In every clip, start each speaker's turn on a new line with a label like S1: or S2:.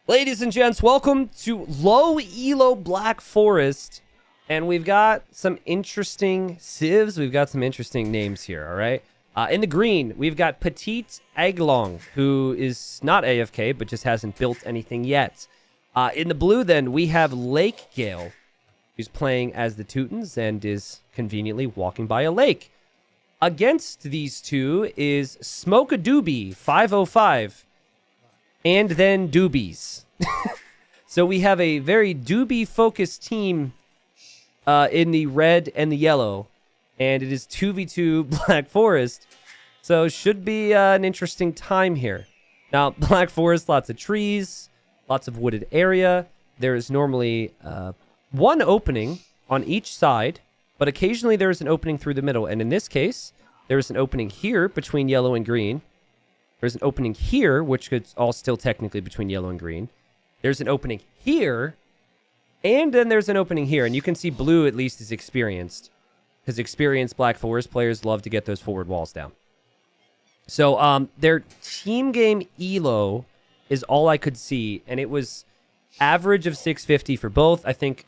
S1: Ladies and gents, welcome to Low Elo Black Forest. And we've got some interesting civs. We've got some interesting names here, all right? In the green, we've got Petite Aiglong, who is not AFK, but just hasn't built anything yet. In the blue, then, we have Lake Gale, who's playing as the Teutons and is conveniently walking by a lake. Against these two is Smoke a Doobie 505. And then dubies. So we have a very doobie-focused team in the red and the yellow. And it is 2v2 Black Forest. So should be an interesting time here. Now, Black Forest, lots of trees, lots of wooded area. There is normally one opening on each side, but occasionally there is an opening through the middle. And in this case, there is an opening here between yellow and green. There's an opening here, which could all still technically between yellow and green. There's an opening here, and then there's an opening here. And you can see blue at least is experienced, because experienced Black Forest players love to get those forward walls down. So their team game elo is all I could see, and it was average of 650 for both. I think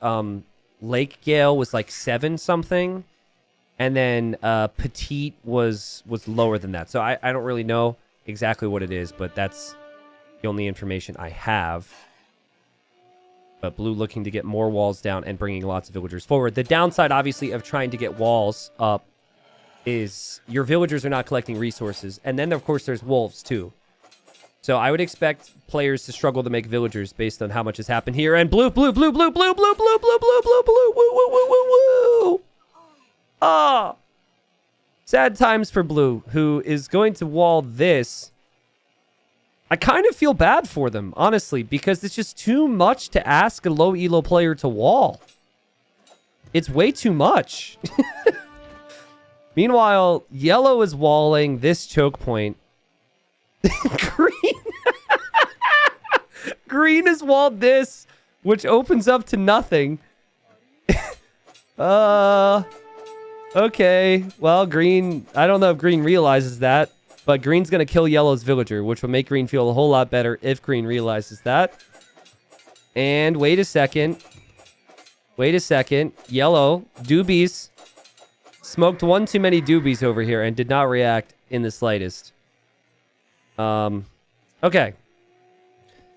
S1: Lake Gale was like 7 something, and then Petite was lower than that. So I don't really know exactly what it is, but that's the only information I have. But blue looking to get more walls down and bringing lots of villagers forward. The downside, obviously, of trying to get walls up is your villagers are not collecting resources. And then, of course, there's wolves, too. So I would expect players to struggle to make villagers based on how much has happened here. And blue, blue, blue, blue, blue, blue, blue, blue, blue, blue, blue, woo, woo, woo, woo, woo. Ah! Sad times for blue, who is going to wall this. I kind of feel bad for them, honestly, because it's just too much to ask a low elo player to wall. It's way too much. Meanwhile, yellow is walling this choke point. Green. Green has walled this, which opens up to nothing. Okay, well, green, I don't know if green realizes that, but green's going to kill yellow's villager, which will make green feel a whole lot better if green realizes that. And wait a second. Wait a second. Yellow, doobies, smoked one too many doobies over here and did not react in the slightest. Okay.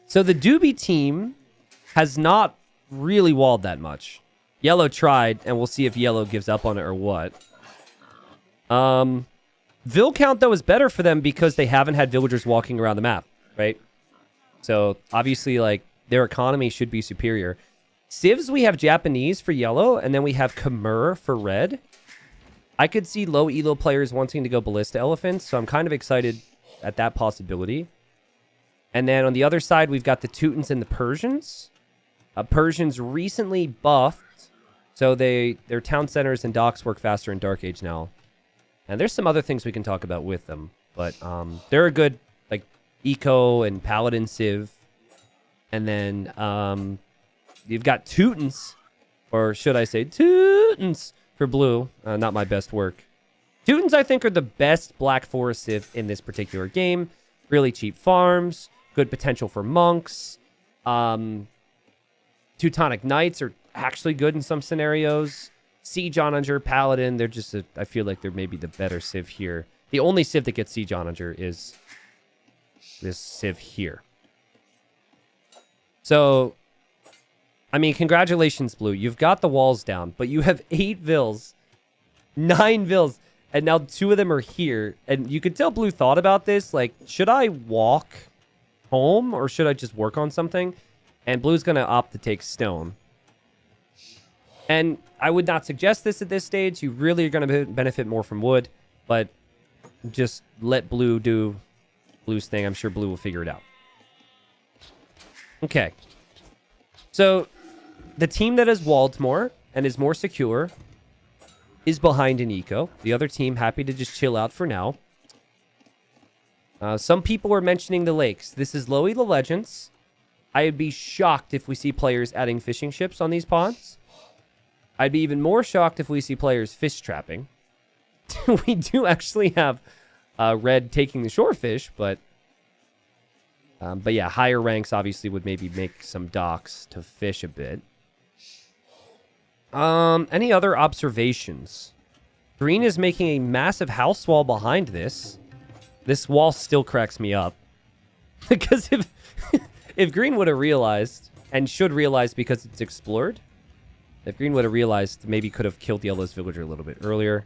S1: So the doobie team has not really walled that much. Yellow tried, and we'll see if yellow gives up on it or what. Vill count, though, is better for them because they haven't had villagers walking around the map, right? So, obviously, like, their economy should be superior. Civs, we have Japanese for yellow, and then we have Khmer for red. I could see low elo players wanting to go ballista elephants, so I'm kind of excited at that possibility. And then on the other side, we've got the Teutons and the Persians. Persians recently buffed. So their town centers and docks work faster in Dark Age now. And there's some other things we can talk about with them. But they're a good, like, eco and paladin civ. And then you've got Teutons, or should I say Teutons for blue. Not my best work. Teutons, I think, are the best Black Forest civ in this particular game. Really cheap farms, good potential for monks. Teutonic Knights are actually good in some scenarios. Siege Onager, Paladin, they're just, I feel like they're maybe the better civ here. The only civ that gets Siege Onager is this civ here. So, I mean, congratulations, Blue. You've got the walls down, but you have 8 vills, 9 vills, and now 2 of them are here. And you could tell Blue thought about this, like, should I walk home or should I just work on something? And Blue's going to opt to take stone. And I would not suggest this at this stage. You really are going to benefit more from wood. But just let Blue do Blue's thing. I'm sure Blue will figure it out. Okay. So the team that has walled more and is more secure is behind in eco. The other team happy to just chill out for now. Some people are mentioning the lakes. This is Low Elo Legends. I would be shocked if we see players adding fishing ships on these ponds. I'd be even more shocked if we see players fish trapping. We do actually have red taking the shore fish, but But yeah, higher ranks obviously would maybe make some docks to fish a bit. Any other observations? Green is making a massive house wall behind this. This wall still cracks me up. Because if Green would have realized, and should realize because it's explored, if Green would have realized, maybe could have killed Yellow's villager a little bit earlier.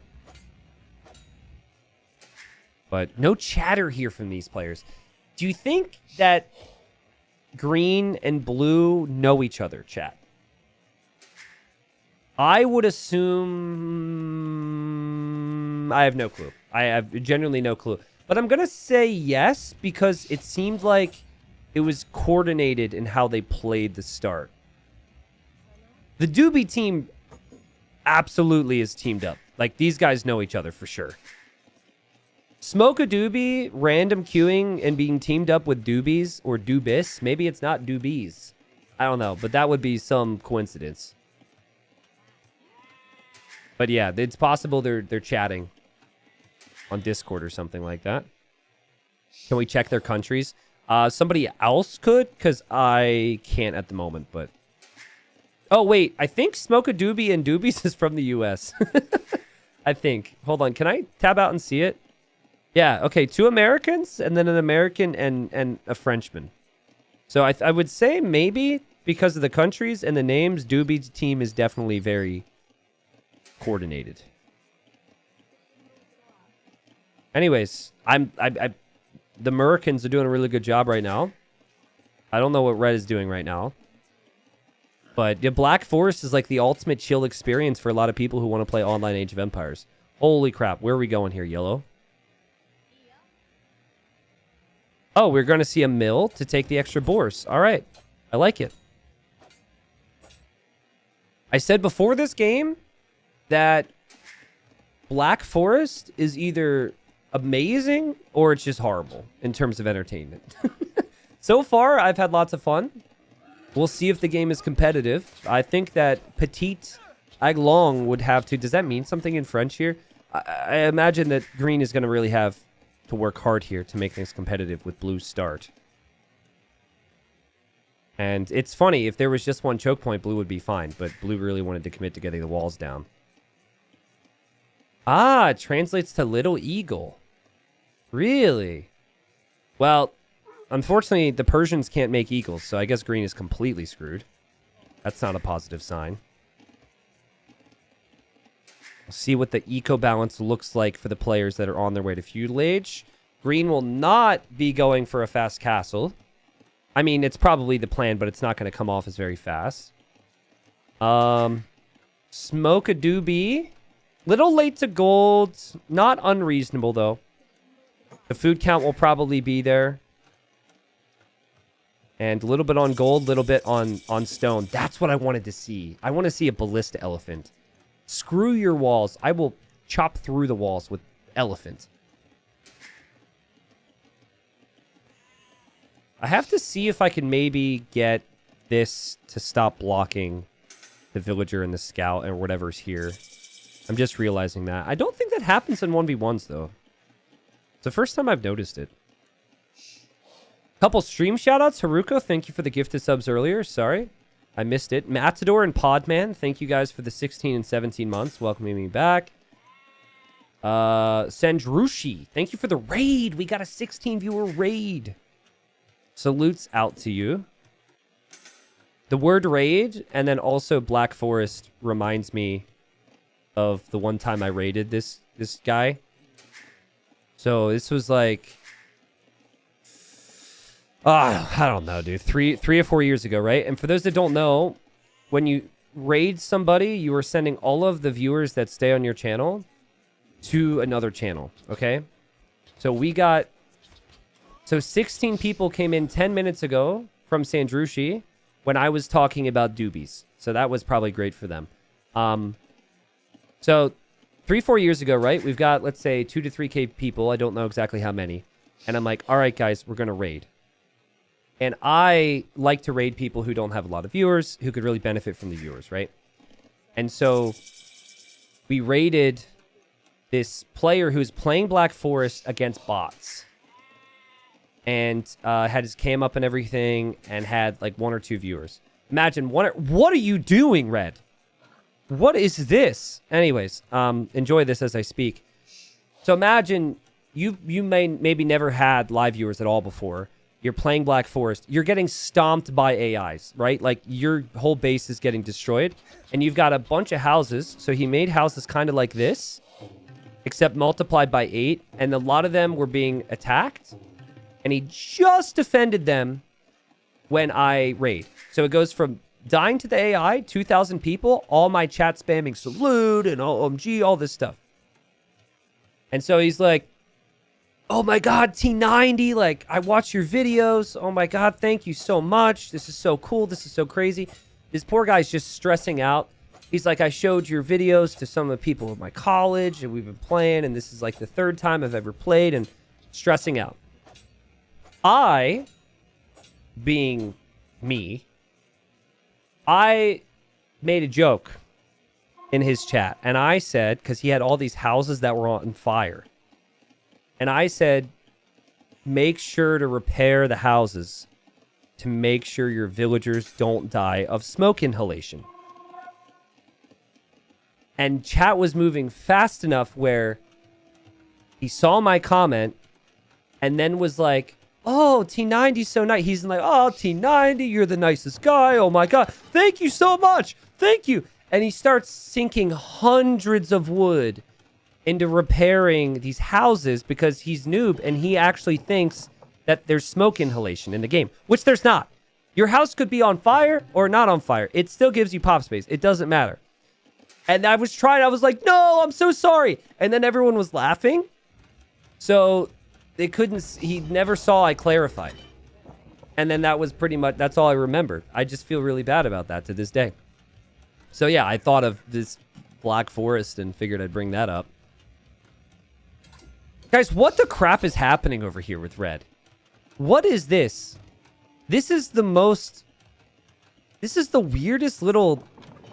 S1: But no chatter here from these players. Do you think that Green and Blue know each other, chat? I would assume... I have no clue. I have genuinely no clue. But I'm going to say yes, because it seemed like it was coordinated in how they played the start. The Doobie team absolutely is teamed up. Like, these guys know each other for sure. Smoke a Doobie, random queuing, and being teamed up with Doobies or Dubious. Maybe it's not Doobies. I don't know, but that would be some coincidence. But yeah, it's possible they're chatting on Discord or something like that. Can we check their countries? Somebody else could, because I can't at the moment, but... Oh, wait. I think Smoke a Doobie and Doobies is from the U.S. I think. Hold on. Can I tab out and see it? Yeah, okay. 2 Americans, and then an American and a Frenchman. So I would say maybe because of the countries and the names, Doobie's team is definitely very... coordinated. Anyways, the Americans are doing a really good job right now. I don't know what Red is doing right now. But the Black Forest is like the ultimate chill experience for a lot of people who want to play online Age of Empires. Holy crap, where are we going here, Yellow? Oh, we're going to see a mill to take the extra boars. All right, I like it. I said before this game that Black Forest is either amazing or it's just horrible in terms of entertainment. So far, I've had lots of fun. We'll see if the game is competitive. I think that Petite Aiglon would have to... Does that mean something in French here? I imagine that Green is going to really have to work hard here to make things competitive with Blue's start. And it's funny, if there was just one choke point, Blue would be fine. But Blue really wanted to commit to getting the walls down. Ah, it translates to Little Eagle. Really? Well, unfortunately, the Persians can't make eagles, so I guess Green is completely screwed. That's not a positive sign. We'll see what the eco balance looks like for the players that are on their way to feudal age. Green will not be going for a fast castle. I mean, it's probably the plan, but it's not going to come off as very fast. Smoke a Doobie. Little late to gold. Not unreasonable, though. The food count will probably be there. And a little bit on gold, little bit on stone. That's what I wanted to see. I want to see a ballista elephant. Screw your walls. I will chop through the walls with elephant. I have to see if I can maybe get this to stop blocking the villager and the scout and whatever's here. I'm just realizing that. I don't think that happens in 1v1s, though. It's the first time I've noticed it. Couple stream shoutouts. Haruko, thank you for the gifted subs earlier. Sorry, I missed it. Matador and Podman, thank you guys for the 16 and 17 months. Welcoming me back. Sandrushi, thank you for the raid. We got a 16 viewer raid. Salutes out to you. The word raid and then also Black Forest reminds me of the one time I raided this guy. So this was like, I don't know, dude. Three or 4 years ago, right? And for those that don't know, when you raid somebody, you are sending all of the viewers that stay on your channel to another channel, okay? So 16 people came in 10 minutes ago from Sandrushi when I was talking about doobies. So that was probably great for them. So 3-4 years ago, right? We've got, let's say, 2 to 3K people. I don't know exactly how many. And I'm like, all right, guys, we're going to raid. And I like to raid people who don't have a lot of viewers, who could really benefit from the viewers, right? And so we raided this player who's playing Black Forest against bots. and had his cam up and everything, and had like 1 or 2 viewers. Imagine what are you doing, Red? What is this? Anyways, enjoy this as I speak. So imagine you maybe never had live viewers at all before. You're playing Black Forest. You're getting stomped by AIs, right? Like your whole base is getting destroyed, and you've got a bunch of houses. So he made houses kind of like this, except multiplied by 8, and a lot of them were being attacked, and he just defended them when I raid. So it goes from dying to the AI, 2,000 people, all my chat spamming salute and OMG, all this stuff. And so he's like, oh my God, T90, like, I watch your videos. Oh my God, thank you so much. This is so cool. This is so crazy. This poor guy's just stressing out. He's like, I showed your videos to some of the people at my college, and we've been playing, and this is like the 3rd time I've ever played, and stressing out. I, being me, I made a joke in his chat, and I said, because he had all these houses that were on fire, and I said, make sure to repair the houses to make sure your villagers don't die of smoke inhalation. And chat was moving fast enough where he saw my comment and then was like, oh, T90's so nice. He's like, oh, T90, you're the nicest guy. Oh my God. Thank you so much. Thank you. And he starts sinking hundreds of wood into repairing these houses because he's noob and he actually thinks that there's smoke inhalation in the game, which there's not. Your house could be on fire or not on fire. It still gives you pop space. It doesn't matter. And I was like, no, I'm so sorry. And then everyone was laughing. So they couldn't, he never saw I clarified. And then that was pretty much, that's all I remembered. I just feel really bad about that to this day. So yeah, I thought of this Black Forest and figured I'd bring that up. Guys, what the crap is happening over here with Red? What is this? This is the weirdest little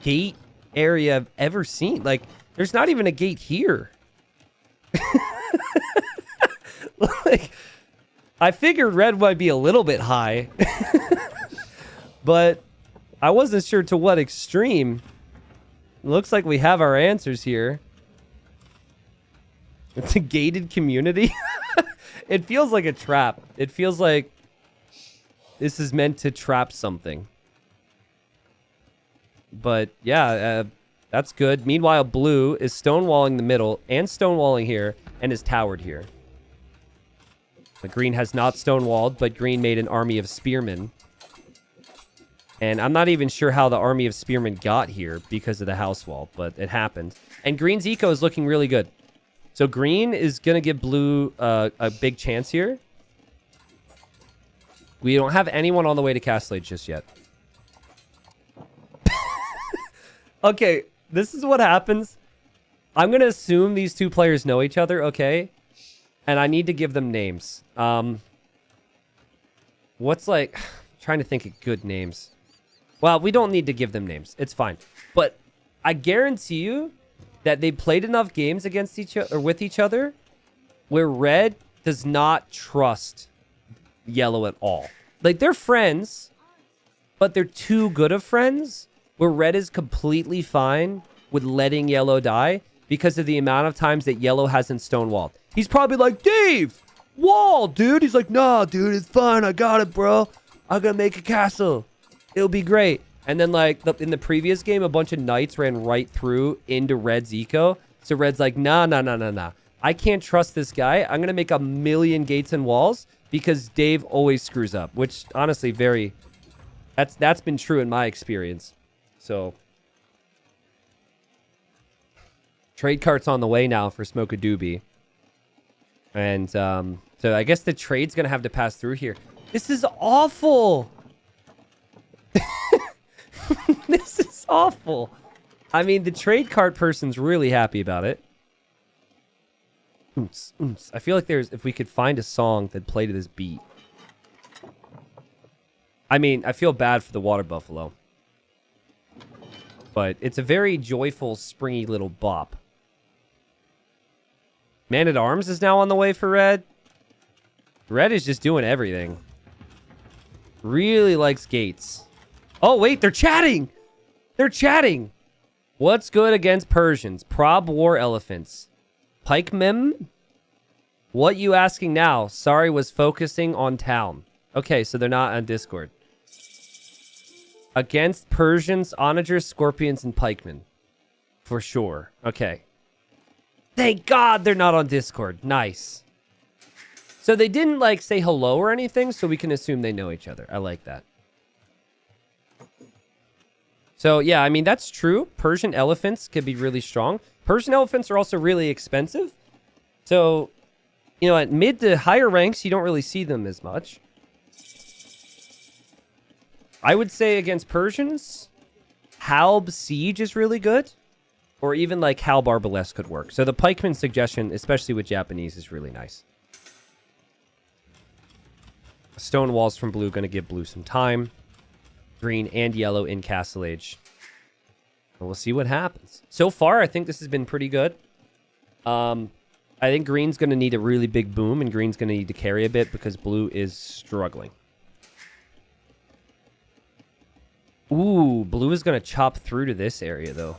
S1: gate area I've ever seen. Like, there's not even a gate here. Like, I figured Red might be a little bit high. But I wasn't sure to what extreme. Looks like we have our answers here. It's a gated community. It feels like a trap. It feels like this is meant to trap something. But yeah, that's good. Meanwhile, blue is stonewalling the middle and stonewalling here and is towered here. The green has not stonewalled, but green made an army of spearmen. And I'm not even sure how the army of spearmen got here because of the house wall, but it happened. And green's eco is looking really good. So green is going to give blue a big chance here. We don't have anyone on the way to Castle Age just yet. Okay, this is what happens. I'm going to assume these two players know each other, okay? And I need to give them names. What's like... trying to think of good names. Well, we don't need to give them names. It's fine. But I guarantee you that they played enough games against each other or with each other where red does not trust yellow at all. Like, they're friends, but they're too good of friends where red is completely fine with letting yellow die because of the amount of times that yellow hasn't stonewalled. He's probably like, Dave, wall, dude. He's like, nah, dude, it's fine. I got it, bro. I'm going to make a castle. It'll be great. And then, like, in the previous game, a bunch of knights ran right through into red's eco. So red's like, nah. I can't trust this guy. I'm going to make 1,000,000 gates and walls because Dave always screws up, which honestly that's been true in my experience. So trade cart's on the way now for Smoke a Doobie. And so I guess the trade's going to have to pass through here. This is awful. This is awful. I mean, the trade cart person's really happy about it. Oons, oons. I feel like if we could find a song that played to this beat. I mean, I feel bad for the water buffalo. But it's a very joyful, springy little bop. Man at Arms is now on the way for red. Red is just doing everything. Really likes gates. Oh, wait, they're chatting. They're chatting. What's good against Persians? Prob war elephants. Pike mem? What you asking now? Sorry, was focusing on town. Okay, so they're not on Discord. Against Persians, onagers, scorpions, and pikemen. For sure. Okay. Thank God they're not on Discord. Nice. So they didn't, like, say hello or anything, so we can assume they know each other. I like that. So, yeah, I mean, that's true. Persian elephants could be really strong. Persian elephants are also really expensive. So, you know, at mid to higher ranks, you don't really see them as much. I would say against Persians, Halb Siege is really good. Or even like Halb Arbalest could work. So the pikeman suggestion, especially with Japanese, is really nice. Stone walls from blue, going to give blue some time. Green and yellow in Castle Age. And we'll see what happens. So far, I think this has been pretty good. I think green's going to need a really big boom, and green's going to need to carry a bit because blue is struggling. Ooh, blue is going to chop through to this area, though.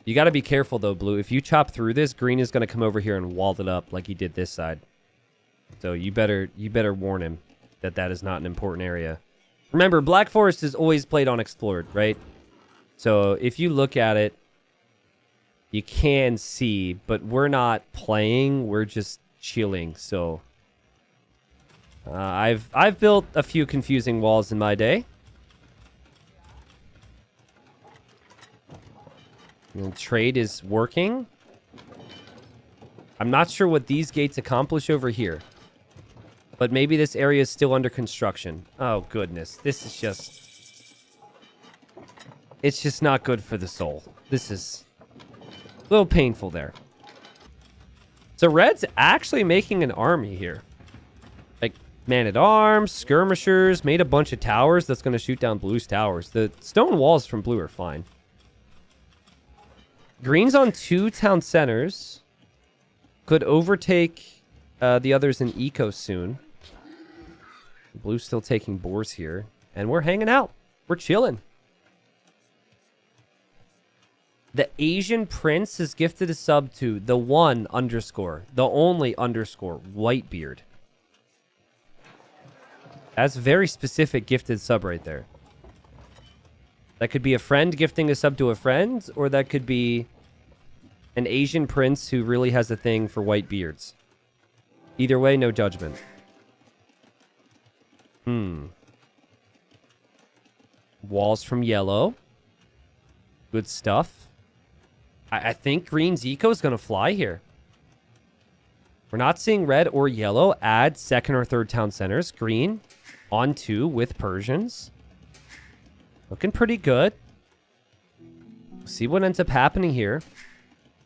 S1: You got to be careful, though, blue. If you chop through this, green is going to come over here and wall it up like he did this side. So you better warn him that that is not an important area. Remember, Black Forest is always played unexplored, right? So if you look at it, you can see, but we're not playing. We're just chilling. So I've built a few confusing walls in my day. And trade is working. I'm not sure what these gates accomplish over here. But maybe this area is still under construction. Oh, goodness. This is just... It's just not good for the soul. This is a little painful there. So Red's actually making an army here. Like, man-at-arms, skirmishers, made a bunch of towers that's going to shoot down Blue's towers. The stone walls from Blue are fine. Green's on 2 town centers. Could overtake the others in eco soon. Blue's still taking boars here. And we're hanging out. We're chilling. The Asian Prince is gifted a sub to the one underscore, the only underscore, Whitebeard. That's very specific gifted sub right there. That could be a friend gifting a sub to a friend, or that could be an Asian prince who really has a thing for white beards. Either way, no judgment. Walls from yellow. Good stuff. I think green's eco is going to fly here. We're not seeing red or yellow add second or third town centers. Green on 2 with Persians. Looking pretty good. See what ends up happening here.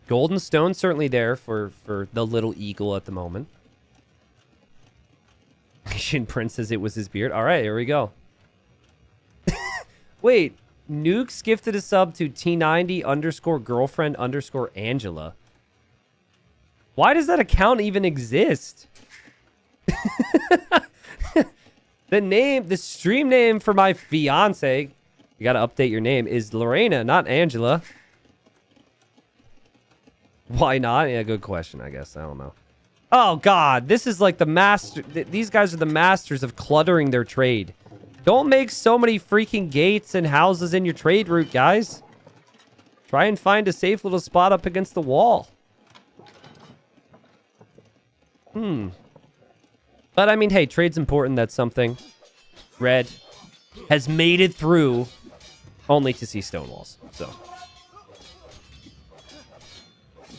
S1: Golden stone certainly there for the little eagle at the moment. Asian Prince says it was his beard. All right, here we go. Wait, Nuke's gifted a sub to T90 underscore girlfriend underscore Angela. Why does that account even exist? The stream name for my fiance, you got to update your name, is Lorena, not Angela. Why not? Yeah, good question, I guess. I don't know. Oh, God. This is like the master. These guys are the masters of cluttering their trade. Don't make so many freaking gates and houses in your trade route, guys. Try and find a safe little spot up against the wall. But, I mean, hey, trade's important. That's something. Red has made it through only to see stone walls. So...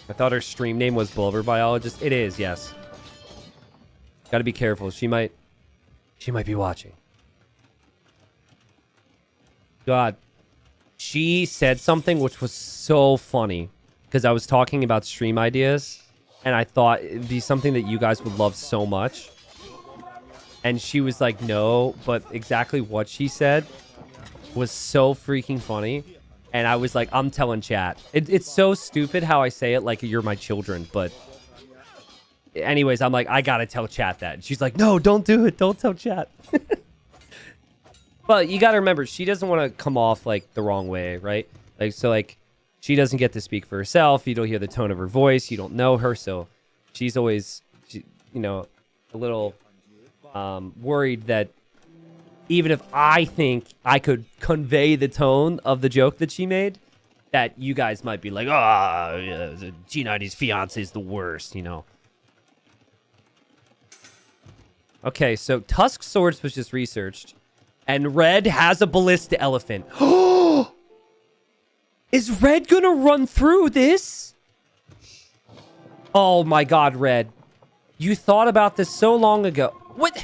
S1: I thought her stream name was Bulver Biologist. It is, yes. Gotta be careful. She might be watching. God. She said something which was so funny. Because I was talking about stream ideas. And I thought it'd be something that you guys would love so much. And she was like, no. But exactly what she said was so freaking funny. And I was like, I'm telling chat. It's so stupid how I say it like you're my children, but anyways, I'm like, I gotta tell chat that. And she's like, no, don't do it. Don't tell chat. But you gotta remember, she doesn't want to come off like the wrong way, right? Like, so like, she doesn't get to speak for herself. You don't hear the tone of her voice. You don't know her, so she's always, you know, a little worried that even if I think I could convey the tone of the joke that she made, that you guys might be like, oh, yeah, G90's fiance is the worst, you know. Okay, so Tusk Swords was just researched, and Red has a ballista elephant. Is Red gonna run through this? Oh my god, Red. You thought about this so long ago. What?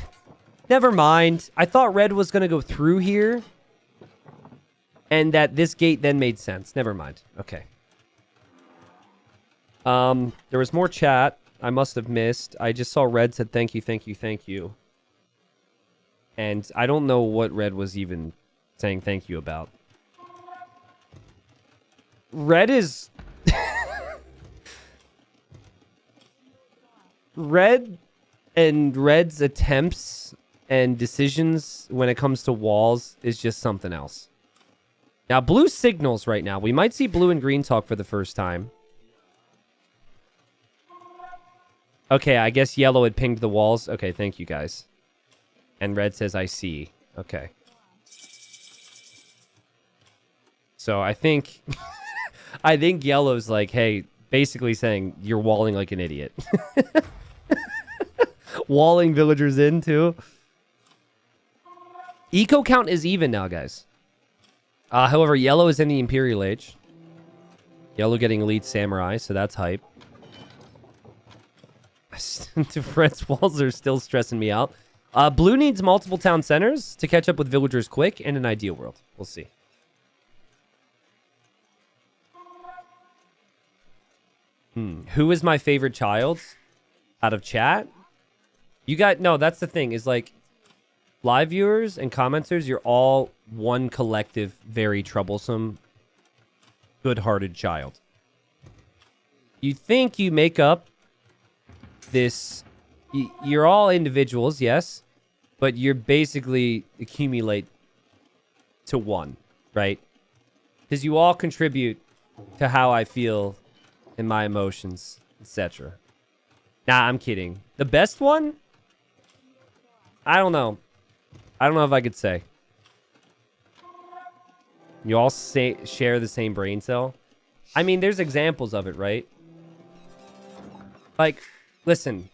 S1: Never mind. I thought Red was gonna go through here. And that this gate then made sense. Never mind. Okay. There was more chat. I must have missed. I just saw Red said thank you, thank you, thank you. And I don't know what Red was even saying thank you about. Red is... Red and Red's attempts and decisions when it comes to walls is just something else. Now, blue signals right now. We might see blue and green talk for the first time. Okay, I guess yellow had pinged the walls. Okay, thank you, guys. And red says, I see. Okay. So I think... I think yellow's like, hey, basically saying you're walling like an idiot. Walling villagers in, too. Eco count is even now, guys. However, yellow is in the Imperial Age. Yellow getting Elite Samurai, so that's hype. Red's walls are still stressing me out. Blue needs multiple town centers to catch up with villagers quick in an ideal world. We'll see. Who is my favorite child out of chat? You got... No, that's the thing, is like... Live viewers and commenters, you're all one collective, very troublesome, good-hearted child. You think you make up this... You're all individuals, yes, but you're basically accumulate to one, right? Because you all contribute to how I feel and my emotions, etc. Nah, I'm kidding. The best one? I don't know. I don't know if I could say. You all share the same brain cell? I mean, there's examples of it, right? Like, listen.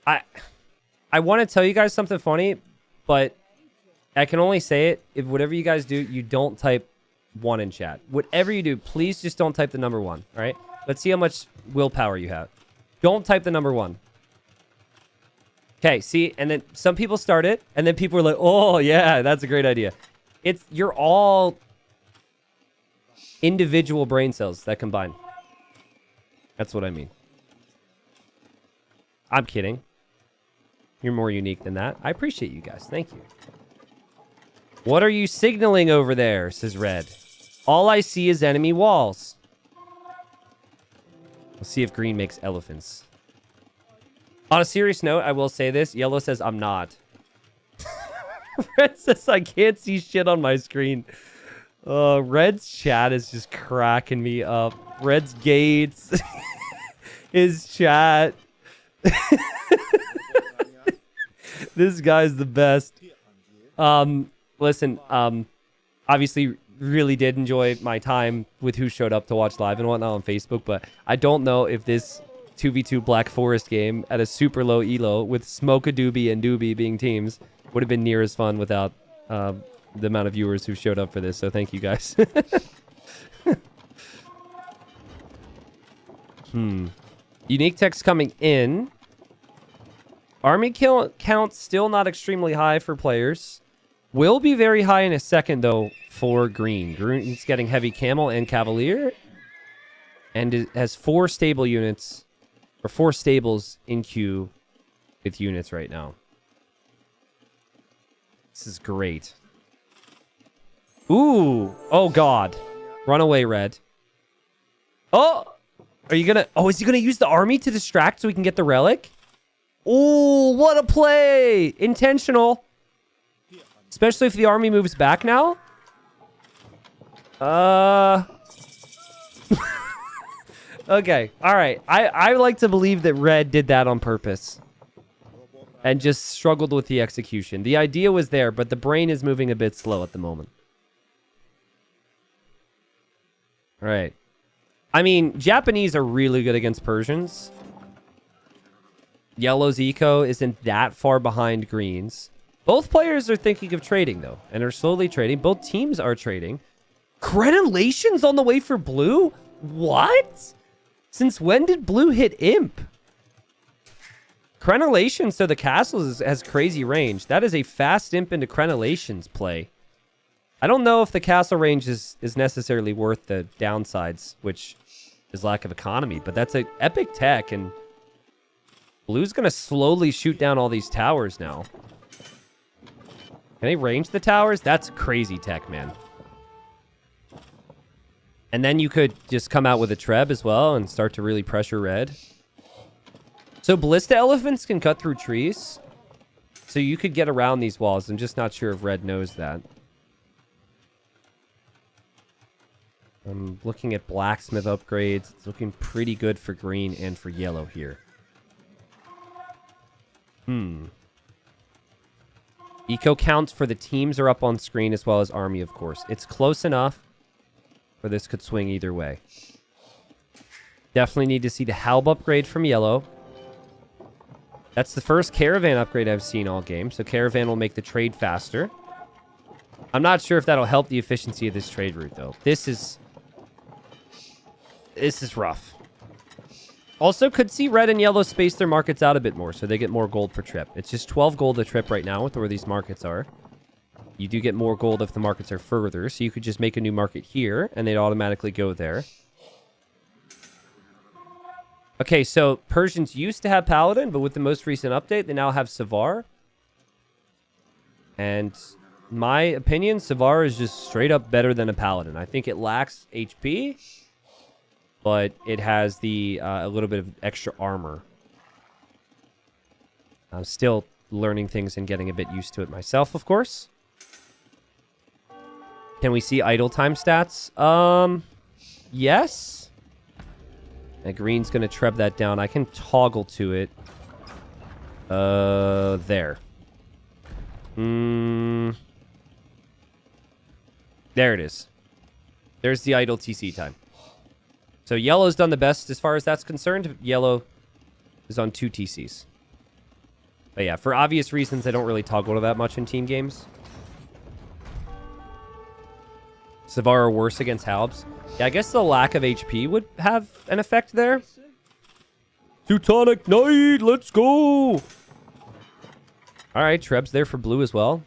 S1: I want to tell you guys something funny, but I can only say it if whatever you guys do, you don't type 1 in chat. Whatever you do, please just don't type the number 1, all right? Let's see how much willpower you have. Don't type the number 1. Okay, see, and then some people start it, and then people are like, oh, yeah, that's a great idea. You're all individual brain cells that combine. That's what I mean. I'm kidding. You're more unique than that. I appreciate you guys. Thank you. What are you signaling over there, says Red. All I see is enemy walls. Let's see if green makes elephants. On a serious note, I will say this. Yellow says, I'm not. Red says, I can't see shit on my screen. Red's chat is just cracking me up. Red's gates. His chat. This guy's the best. Listen, obviously really did enjoy my time with who showed up to watch live and whatnot on Facebook, but I don't know if this 2v2 Black Forest game at a super low elo with Smoke-a-Doobie and Doobie being teams would have been near as fun without the amount of viewers who showed up for this, so thank you guys. Unique text coming in. Army count still not extremely high for players. Will be very high in a second, though, for green. Green's getting heavy camel and cavalier. And it has 4 stable units, or 4 stables in queue with units right now. This is great. Ooh. Oh, God. Run away, Red. Oh! Are you gonna... Oh, is he gonna use the army to distract so we can get the relic? Oh, what a play! Intentional. Especially if the army moves back now. Okay, all right. I like to believe that red did that on purpose. And just struggled with the execution. The idea was there, but the brain is moving a bit slow at the moment. All right. I mean, Japanese are really good against Persians. Yellow's eco isn't that far behind Green's. Both players are thinking of trading, though, and are slowly trading. Both teams are trading. Crenellation's on the way for blue? What? Since when did blue hit imp? Crenellation, so the castle has crazy range. That is a fast imp into Crenellation's play. I don't know if the castle range is necessarily worth the downsides, which is lack of economy, but that's an epic tech, and blue's going to slowly shoot down all these towers now. Can they range the towers? That's crazy tech, man. And then you could just come out with a Treb as well and start to really pressure red. So ballista elephants can cut through trees. So you could get around these walls. I'm just not sure if red knows that. I'm looking at blacksmith upgrades. It's looking pretty good for green and for yellow here. Eco counts for the teams are up on screen as well as army, of course. It's close enough where this could swing either way. Definitely need to see the Halb upgrade from yellow. That's the first caravan upgrade I've seen all game. So caravan will make the trade faster. I'm not sure if that'll help the efficiency of this trade route, though. This is rough. Also, could see red and yellow space their markets out a bit more, so they get more gold per trip. It's just 12 gold a trip right now with where these markets are. You do get more gold if the markets are further, so you could just make a new market here, and they'd automatically go there. Okay, so Persians used to have Paladin, but with the most recent update, they now have Savar. And my opinion, Savar is just straight up better than a Paladin. I think it lacks HP, but it has the a little bit of extra armor. I'm still learning things and getting a bit used to it myself, of course. Can we see idle time stats? Yes. And green's going to treb that down. I can toggle to it. There. There it is. There's the idle TC time. So yellow's done the best as far as that's concerned. Yellow is on 2 TCs. But yeah, for obvious reasons, I don't really toggle to that much in team games. Savar are worse against Halbs. Yeah, I guess the lack of HP would have an effect there. Teutonic Knight, let's go! All right, Treb's there for blue as well.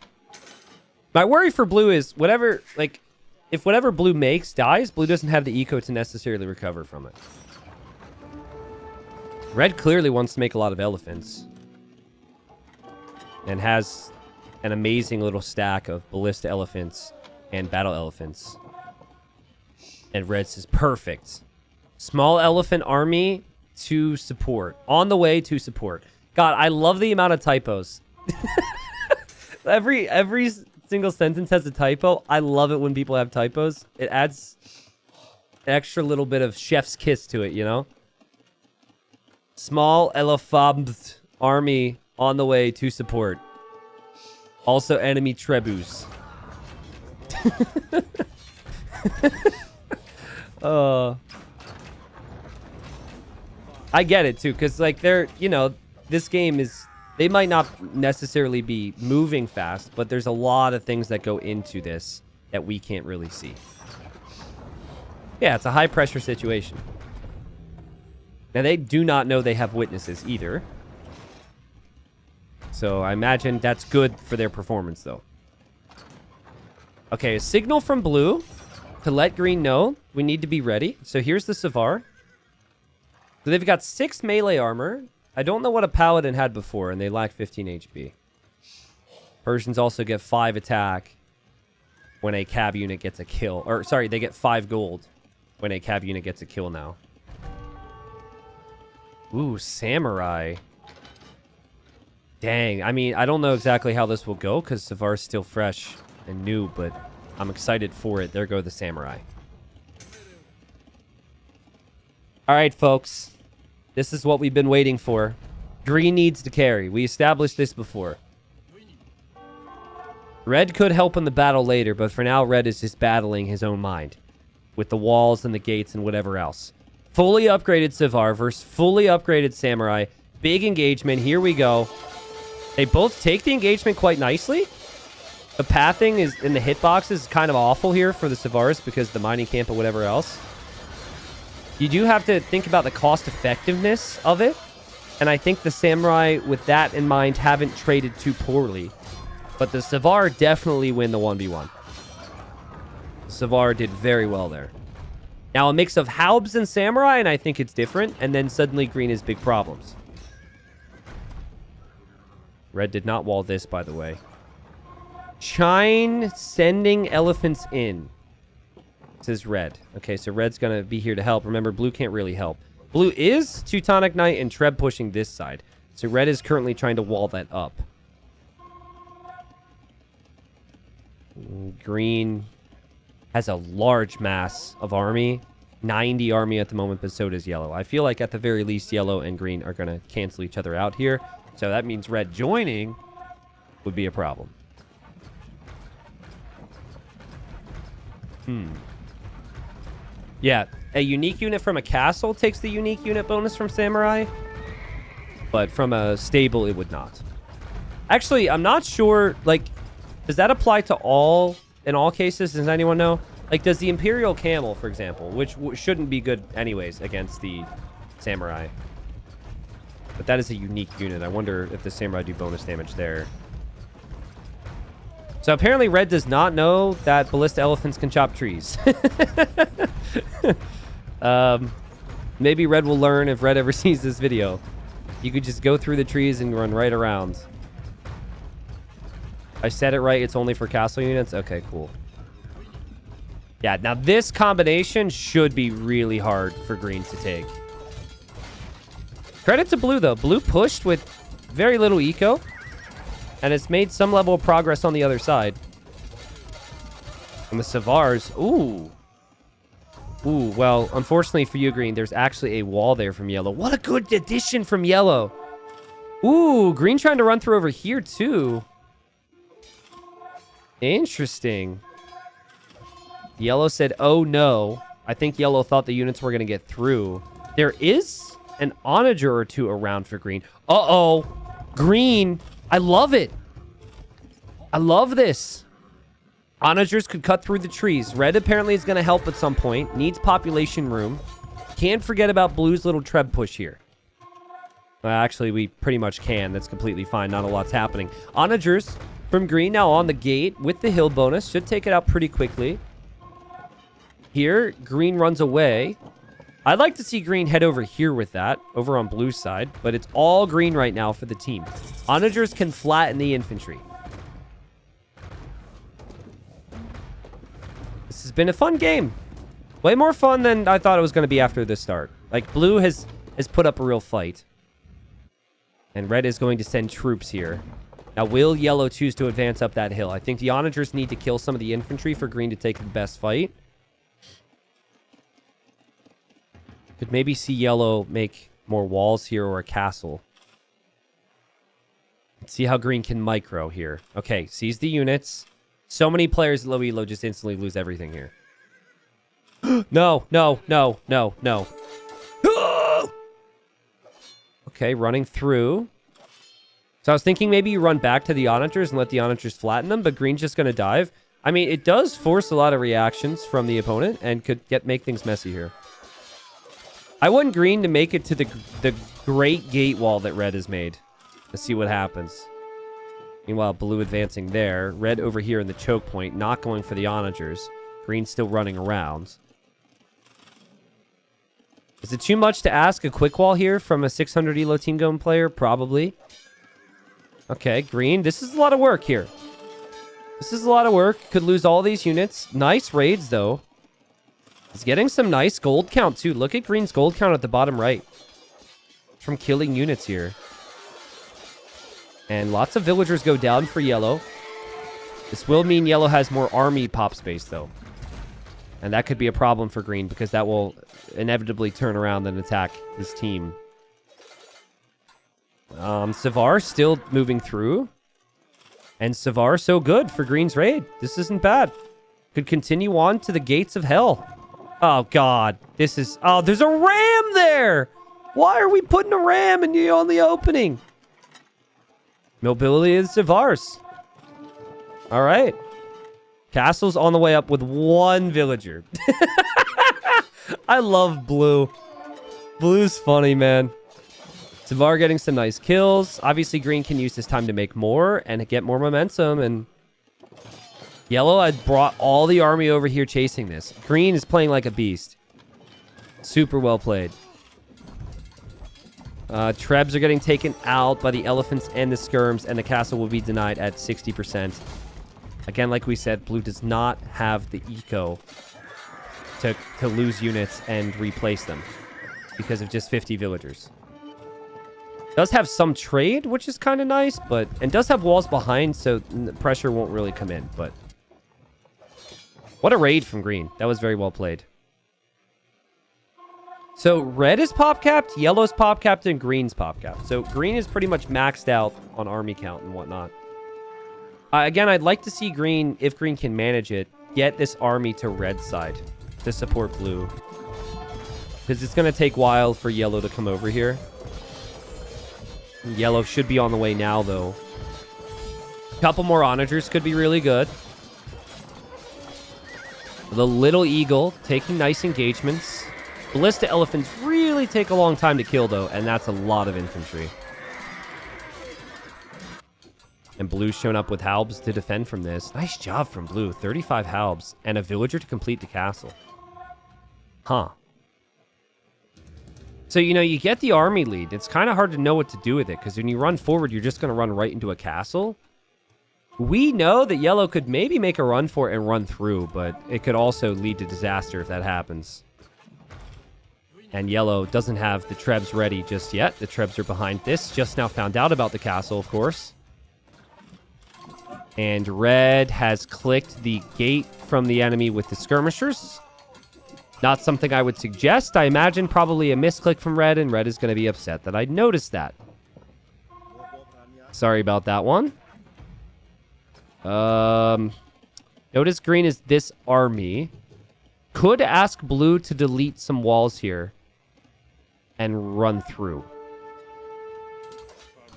S1: My worry for blue is whatever, like, if whatever blue makes dies, blue doesn't have the eco to necessarily recover from it. Red clearly wants to make a lot of elephants. And has an amazing little stack of ballista elephants and battle elephants. And red says, perfect. Small elephant army to support. On the way to support. God, I love the amount of typos. Every single sentence has a typo. I love it when people have typos. It adds an extra little bit of chef's kiss to it, you know? Small elephant army on the way to support. Also enemy trebus. I get it too, because like they're, you know, this game is, they might not necessarily be moving fast, but there's a lot of things that go into this that we can't really see. Yeah, it's a high pressure situation. Now they do not know they have witnesses either. So I imagine that's good for their performance though. Okay, a signal from blue to let green know we need to be ready. So here's the Savar. So they've got 6 melee armor. I don't know what a paladin had before, and they lack 15 HP. Persians also get 5 attack when a cab unit gets a kill. Or, sorry, they get 5 gold when a cab unit gets a kill now. Ooh, samurai. Dang. I mean, I don't know exactly how this will go because Savar's still fresh and new, but I'm excited for it. There go the samurai. All right, folks. This is what we've been waiting for. Green needs to carry. We established this before. Red could help in the battle later, but for now, Red is just battling his own mind with the walls and the gates and whatever else. Fully upgraded Savar versus fully upgraded Samurai. Big engagement. Here we go. They both take the engagement quite nicely. The pathing is in the hitbox is kind of awful here for the Savars because the mining camp or whatever else. You do have to think about the cost effectiveness of it. And I think the Samurai, with that in mind, haven't traded too poorly. But the Savar definitely win the 1v1. Savar did very well there. Now, a mix of Haubs and Samurai, and I think it's different. And then suddenly Green has big problems. Red did not wall this, by the way. Chine sending elephants in. Says Red. Okay, so Red's going to be here to help. Remember, Blue can't really help. Blue is Teutonic Knight and Treb pushing this side. So Red is currently trying to wall that up. Green has a large mass of army. 90 army at the moment, but so does Yellow. I feel like at the very least, Yellow and Green are going to cancel each other out here. So that means Red joining would be a problem. Yeah, a unique unit from a castle takes the unique unit bonus from Samurai. But from a stable, it would not. Actually, I'm not sure, like, does that apply to all, in all cases? Does anyone know? Like, does the Imperial Camel, for example, which shouldn't be good anyways against the Samurai. But that is a unique unit. I wonder if the Samurai do bonus damage there. So apparently Red does not know that ballista elephants can chop trees. Maybe Red will learn if Red ever sees this video. You could just go through the trees and run right around. I said it right. It's only for castle units. Okay, cool. Yeah, now this combination should be really hard for Green to take. Credit to Blue, though. Blue pushed with very little eco. And it's made some level of progress on the other side. And the Savars... Ooh. Ooh, well, unfortunately for you, Green, there's actually a wall there from Yellow. What a good addition from Yellow. Ooh, Green trying to run through over here, too. Interesting. Yellow said, oh, no. I think Yellow thought the units were going to get through. There is an onager or two around for Green. Uh-oh. Green... I love it. I love this. Onagers could cut through the trees. Red apparently is going to help at some point. Needs population room. Can't forget about Blue's little Treb push here. Well, actually, we pretty much can. That's completely fine. Not a lot's happening. Onagers from Green now on the gate with the hill bonus. Should take it out pretty quickly. Here, Green runs away. I'd like to see Green head over here with that, over on Blue's side, but it's all Green right now for the team. Onagers can flatten the infantry. This has been a fun game. Way more fun than I thought it was going to be after this start. Like, Blue has put up a real fight. And Red is going to send troops here. Now, will Yellow choose to advance up that hill? I think the Onagers need to kill some of the infantry for Green to take the best fight. Could maybe see Yellow make more walls here or a castle. Let's see how Green can micro here. Okay, sees the units. So many players at low elo just instantly lose everything here. No. Okay, running through. So I was thinking maybe you run back to the Onagers and let the Onagers flatten them, but Green's just going to dive. I mean, it does force a lot of reactions from the opponent and could make things messy here. I want Green to make it to the great gate wall that Red has made. Let's see what happens. Meanwhile, Blue advancing there. Red over here in the choke point, not going for the Onagers. Green still running around. Is it too much to ask a quick wall here from a 600 elo team going player? Probably. Okay, Green. This is a lot of work here. This is a lot of work. Could lose all these units. Nice raids, though. He's getting some nice gold count, too. Look at Green's gold count at the bottom right. from killing units here. And lots of villagers go down for yellow. This will mean yellow has more army pop space, though. And that could be a problem for green, because that will inevitably turn around and attack his team. Savar still moving through. And Savar so good for green's raid. This isn't bad. Could continue on to the gates of hell. Oh, God. This is... Oh, there's a ram there! Why are we putting a ram in the only opening? Mobility is Savar's. All right. Castle's on the way up with one villager. I love blue. Blue's funny, man. Savar getting some nice kills. Obviously, green can use this time to make more and get more momentum. And yellow had brought all the army over here chasing this. Green is playing like a beast. Super well played. Trebs are getting taken out by the elephants and the skirms, and the castle will be denied at 60%. Again, like we said, blue does not have the eco to lose units and replace them because of just 50 villagers. Does have some trade, which is kind of nice, and does have walls behind, so pressure won't really come in. But what a raid from green. That was very well played. So red is pop capped, yellow's pop capped, and green's pop capped. So green is pretty much maxed out on army count and whatnot. Again, I'd like to see green, if green can manage it, get this army to red side to support blue. Because it's going to take a while for yellow to come over here. Yellow should be on the way now, though. A couple more onagers could be really good. The little eagle taking nice engagements. Ballista elephants really take a long time to kill, though, and that's a lot of infantry. And blue's shown up with halbs to defend from this. Nice job from blue. 35 halbs and a villager to complete the castle. Huh. So, you know, you get the army lead. It's kind of hard to know what to do with it, because when you run forward, you're just going to run right into a castle. We know that yellow could maybe make a run for it and run through, but it could also lead to disaster if that happens. And yellow doesn't have the trebs ready just yet. The trebs are behind this. Just now found out about the castle, of course. And red has clicked the gate from the enemy with the skirmishers. Not something I would suggest. I imagine probably a misclick from red, and red is going to be upset that I noticed that. Sorry about that one. Notice green is this army. Could ask blue to delete some walls here and run through.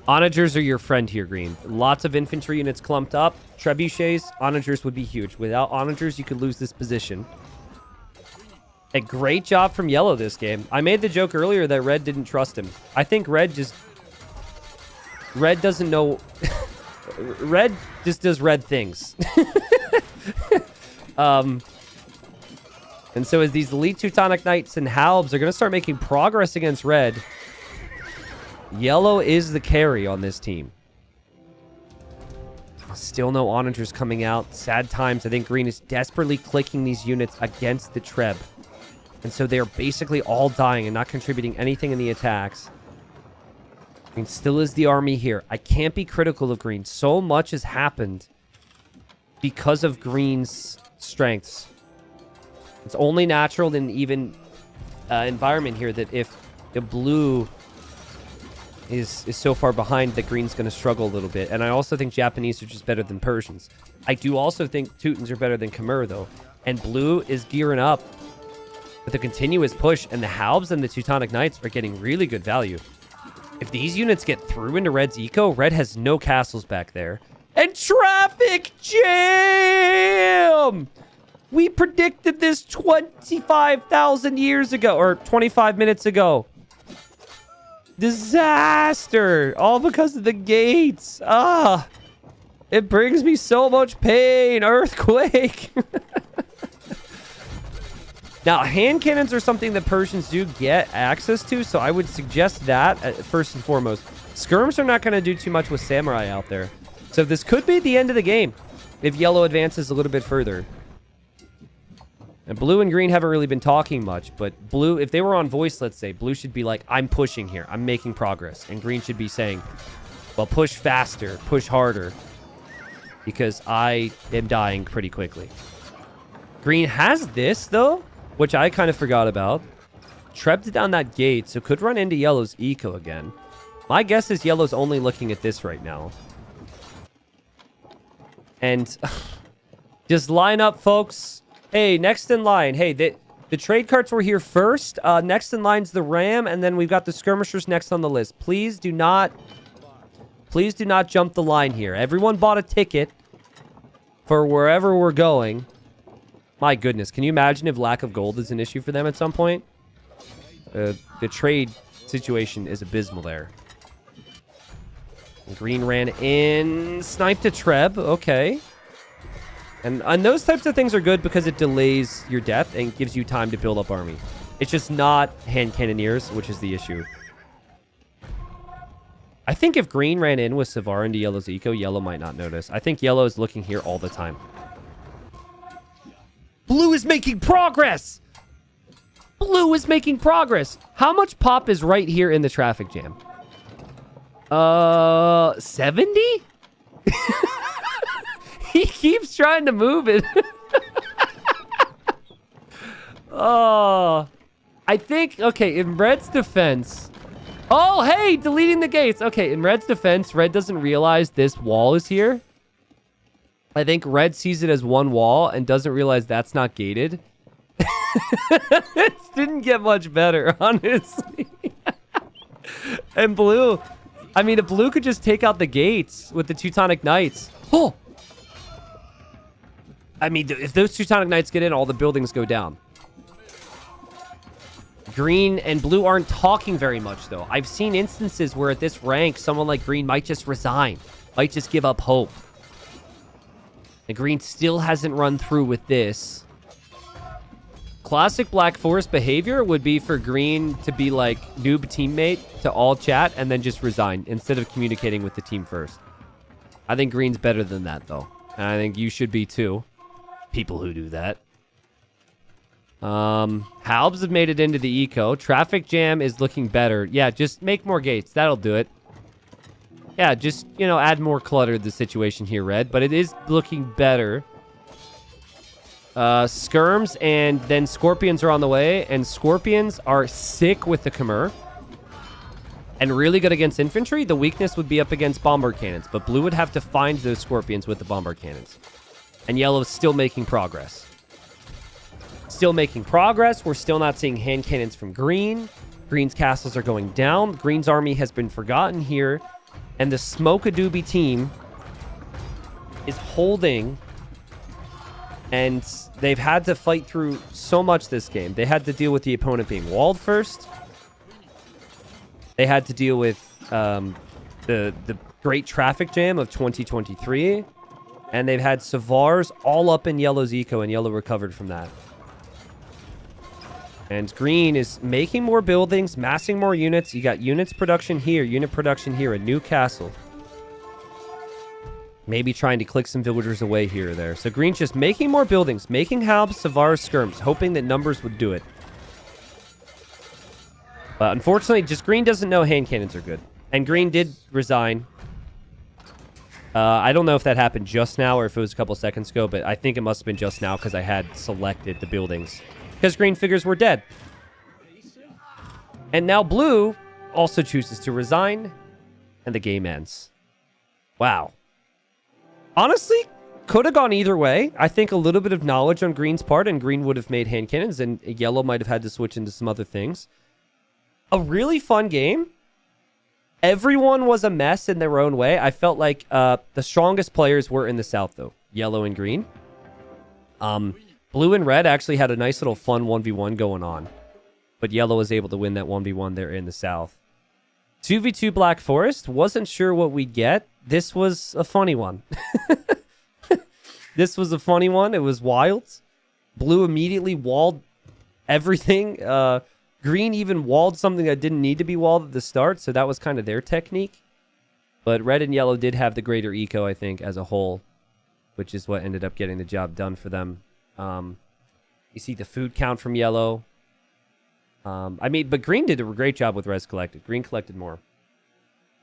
S1: Onagers are your friend here, green. Lots of infantry units clumped up. Trebuchets, onagers would be huge. Without onagers, you could lose this position. A great job from yellow this game. I made the joke earlier that red didn't trust him. I think red doesn't know... red just does red things. And so as these elite Teutonic Knights and halbs are going to start making progress against red, yellow is the carry on this team. Still no onagers coming out. Sad times. I think green is desperately clicking these units against the treb. And so they are basically all dying and not contributing anything in the attacks. Green still is the army here. I can't be critical of green. So much has happened because of green's strengths. It's only natural in even environment here that if the blue is so far behind that green's going to struggle a little bit. And I also think Japanese are just better than Persians. I do also think Teutons are better than Khmer, though. And blue is gearing up with a continuous push, and the halbs and the Teutonic Knights are getting really good value. If these units get through into red's eco, red has no castles back there. And traffic jam! We predicted this 25,000 years ago, or 25 minutes ago. Disaster! All because of the gates. Ah! It brings me so much pain. Earthquake! Now, hand cannons are something that Persians do get access to, so I would suggest that first and foremost. Skirms are not going to do too much with samurai out there. So this could be the end of the game if yellow advances a little bit further. And blue and green haven't really been talking much, but blue, if they were on voice, let's say, blue should be like, I'm pushing here. I'm making progress. And green should be saying, well, push faster, push harder, because I am dying pretty quickly. Green has this, though, which I kind of forgot about. Trebs down that gate, so could run into yellow's eco again. My guess is yellow's only looking at this right now. And just line up, folks. Hey, next in line. Hey, the trade carts were here first. Next in line's the ram, and then we've got the skirmishers next on the list. Please do not jump the line here. Everyone bought a ticket for wherever we're going. My goodness, can you imagine if lack of gold is an issue for them at some point? The trade situation is abysmal there. Green ran in, sniped a Treb. Okay. And those types of things are good because it delays your death and gives you time to build up army. It's just not hand cannoneers, which is the issue. I think if green ran in with Savar into yellow's eco, yellow might not notice. I think yellow is looking here all the time. Blue is making progress! Blue is making progress! How much pop is right here in the traffic jam? 70? He keeps trying to move it. Oh, I think, okay, in red's defense. Oh, hey, deleting the gates. Okay, in red's defense, red doesn't realize this wall is here. I think red sees it as one wall and doesn't realize that's not gated. It didn't get much better, honestly. And blue, I mean, if blue could just take out the gates with the Teutonic Knights. Oh! I mean, if those Teutonic Knights get in, all the buildings go down. Green and blue aren't talking very much, though. I've seen instances where at this rank, someone like green might just resign. Might just give up hope. And green still hasn't run through with this. Classic Black Forest behavior would be for green to be like noob teammate to all chat and then just resign instead of communicating with the team first. I think green's better than that, though. And I think you should be, too. People who do that. Halbs have made it into the eco. Traffic jam is looking better. Yeah, just make more gates. That'll do it. Yeah, just, you know, add more clutter to the situation here, red. But it is looking better. Skirms and then scorpions are on the way. And scorpions are sick with the Khmer. And really good against infantry. The weakness would be up against bombard cannons. But blue would have to find those scorpions with the bombard cannons. And yellow is still making progress. Still making progress. We're still not seeing hand cannons from green. Green's castles are going down. Green's army has been forgotten here. And the Smoke-a-Doobie team is holding. And they've had to fight through so much this game. They had to deal with the opponent being walled first. They had to deal with the great traffic jam of 2023. And they've had Savars all up in yellow's eco, and yellow recovered from that. And green is making more buildings, massing more units. You got units production here, unit production here, a new castle. Maybe trying to click some villagers away here or there. So green's just making more buildings, making halbs, Savars, skirms, hoping that numbers would do it. But unfortunately, just green doesn't know hand cannons are good. And green did resign. I don't know if that happened just now or if it was a couple seconds ago, but I think it must have been just now because I had selected the buildings. Because green figures were dead. And now blue also chooses to resign, and the game ends. Wow. Honestly, could have gone either way. I think a little bit of knowledge on green's part, and green would have made hand cannons, and yellow might have had to switch into some other things. A really fun game. Everyone was a mess in their own way. I felt like the strongest players were in the south, though. Yellow and green. Blue and red actually had a nice little fun 1v1 going on. But yellow was able to win that 1v1 there in the south. 2v2 Black Forest. Wasn't sure what we'd get. This was a funny one. This was a funny one. It was wild. Blue immediately walled everything. Green even walled something that didn't need to be walled at the start, so that was kind of their technique. But red and yellow did have the greater eco, I think, as a whole, which is what ended up getting the job done for them. You see the food count from yellow. I mean, but green did a great job with res collected. Green collected more.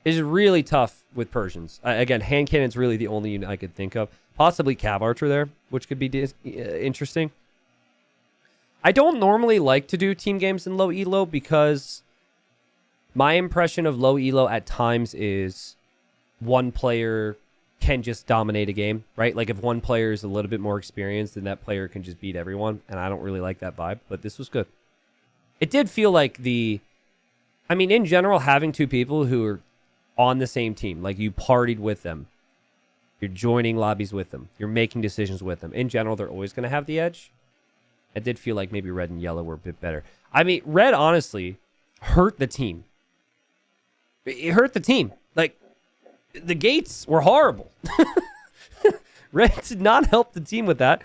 S1: It's really tough with Persians. Again, hand cannon's really the only unit I could think of. Possibly Cav Archer there, which could be interesting. I don't normally like to do team games in low elo because my impression of low elo at times is one player can just dominate a game, right? Like if one player is a little bit more experienced, then that player can just beat everyone, and I don't really like that vibe, but this was good. It did feel like I mean, in general, having two people who are on the same team, like you partied with them, you're joining lobbies with them, you're making decisions with them. In general, they're always going to have the edge. It did feel like maybe red and yellow were a bit better. I mean, red honestly hurt the team. It hurt the team. Like, the gates were horrible. Red did not help the team with that.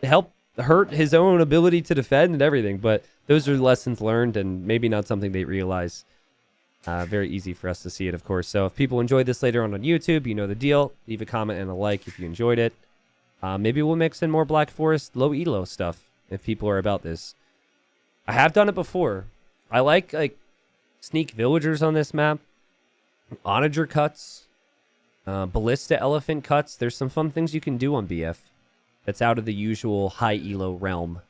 S1: Helped hurt his own ability to defend and everything. But those are lessons learned and maybe not something they realize. Very easy for us to see it, of course. So if people enjoyed this later on YouTube, you know the deal. Leave a comment and a like if you enjoyed it. Maybe we'll mix in more Black Forest low elo stuff if people are about this. I have done it before. I like sneak villagers on this map, onager cuts, ballista elephant cuts. There's some fun things you can do on BF that's out of the usual high elo realm.